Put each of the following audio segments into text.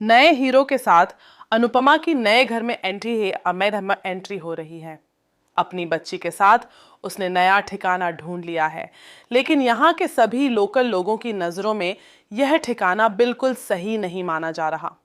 नए हीरो के साथ अनुपमा की नए घर में एंट्री हो रही है। अपनी बच्ची के साथ उसने नया ठिकाना ढूंढ लिया है, लेकिन यहाँ के सभी लोकल लोगों की नजरों में यह ठिकाना बिल्कुल सही नहीं माना जा रहा।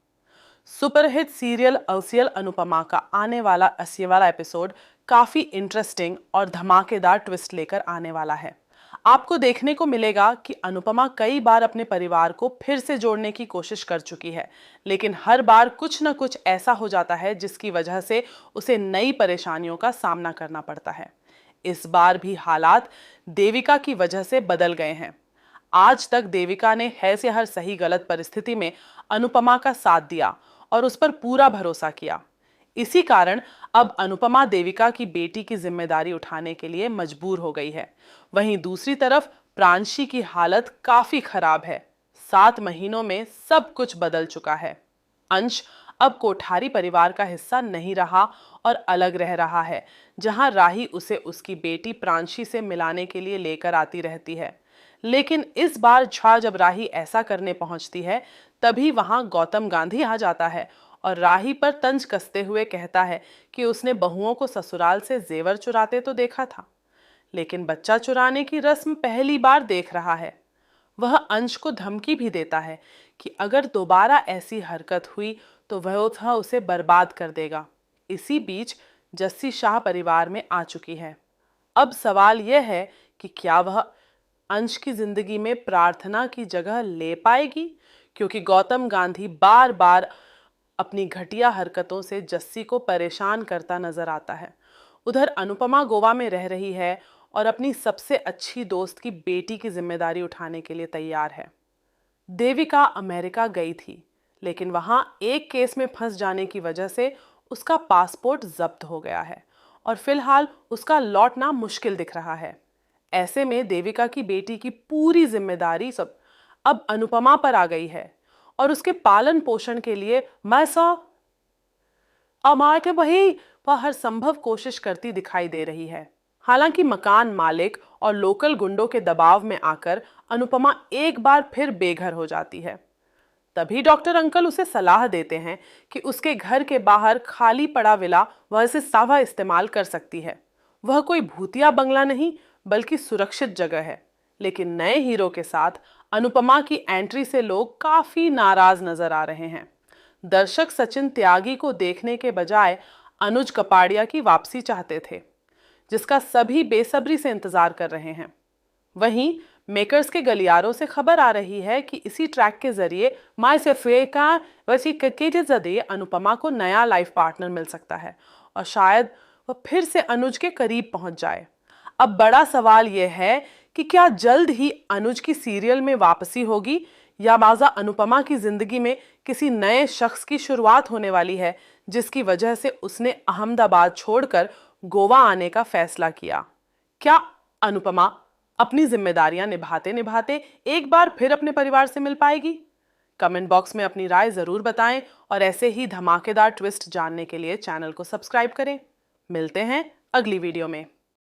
सुपरहिट सीरियल अलसियल अनुपमा का आने वाला 80 वाला एपिसोड काफी इंटरेस्टिंग और धमाकेदार ट्विस्ट लेकर आने वाला है। आपको देखने को मिलेगा कि अनुपमा कई बार अपने परिवार को फिर से जोड़ने की कोशिश कर चुकी है, लेकिन हर बार कुछ न कुछ ऐसा हो जाता है जिसकी वजह से उसे नई परेशानियों का सामना करना पड़ता है। इस बार भी हालात देविका की वजह से बदल गए हैं। आज तक देविका ने है से हर सही गलत परिस्थिति में अनुपमा का साथ दिया और उस पर पूरा भरोसा किया। इसी कारण अब अनुपमा देविका की बेटी की जिम्मेदारी उठाने के लिए मजबूर हो गई है। वहीं दूसरी तरफ प्रांशी की हालत काफी खराब है। 7 महीनों में सब कुछ बदल चुका है। अंश अब कोठारी परिवार का हिस्सा नहीं रहा और अलग रह रहा है, जहां राही उसे उसकी बेटी प्रांशी से मिलाने के लिए लेकर आती रहती है। लेकिन इस बार जब राही ऐसा करने पहुंचती है, तभी वहां गौतम गांधी आ जाता है और राही पर तंज कसते हुए कहता है कि उसने बहुओं को ससुराल से जेवर चुराते तो देखा था, लेकिन बच्चा चुराने की रस्म पहली बार देख रहा है। वह अंश को धमकी भी देता है कि अगर दोबारा ऐसी हरकत हुई तो वह उसे बर्बाद कर देगा। इसी बीच जस्सी शाह परिवार में आ चुकी है। अब सवाल यह है कि क्या वह अंश की जिंदगी में प्रार्थना की जगह ले पाएगी, क्योंकि गौतम गांधी बार बार अपनी घटिया हरकतों से जस्सी को परेशान करता नजर आता है। उधर अनुपमा गोवा में रह रही है और अपनी सबसे अच्छी दोस्त की बेटी की जिम्मेदारी उठाने के लिए तैयार है। देविका अमेरिका गई थी, लेकिन वहां एक केस में फंस जाने की वजह से उसका पासपोर्ट जब्त हो गया है और फिलहाल उसका लौटना मुश्किल दिख रहा है। ऐसे में देविका की बेटी की पूरी जिम्मेदारी सब अब अनुपमा पर आ गई है और उसके पालन पोषण के लिए अमार के वही वह हर संभव कोशिश करती दिखाई दे रही है। हालांकि मकान मालिक और लोकल गुंडों के दबाव में आकर अनुपमा एक बार फिर बेघर हो जाती है। तभी डॉक्टर अंकल उसे सलाह देते हैं कि उसके घर के बाहर खाली पड़ा विला वह इसे सावा इस्तेमाल कर सकती है। वह कोई भूतिया बंगला नहीं बल्कि सुरक्षित जगह है। लेकिन नए हीरो के साथ अनुपमा की एंट्री से लोग काफी नाराज नजर आ रहे हैं। दर्शक सचिन त्यागी को देखने के बजाय अनुज कपाड़िया की वापसी चाहते थे, जिसका सभी बेसब्री से इंतजार कर रहे हैं। वहीं मेकर्स के गलियारों से खबर आ रही है कि इसी ट्रैक के जरिए माय सफे का वैसी ककेटे जदे अनुपमा को नया लाइफ पार्टनर मिल सकता है और शायद वह फिर से अनुज के करीब पहुंच जाए। अब बड़ा सवाल यह है कि क्या जल्द ही अनुज की सीरियल में वापसी होगी या माजा अनुपमा की जिंदगी में किसी नए शख्स की शुरुआत होने वाली है, जिसकी वजह से उसने अहमदाबाद छोड़कर गोवा आने का फैसला किया। क्या अनुपमा अपनी जिम्मेदारियां निभाते निभाते एक बार फिर अपने परिवार से मिल पाएगी? कमेंट बॉक्स में अपनी राय जरूर बताएं और ऐसे ही धमाकेदार ट्विस्ट जानने के लिए चैनल को सब्सक्राइब करें। मिलते हैं अगली वीडियो में।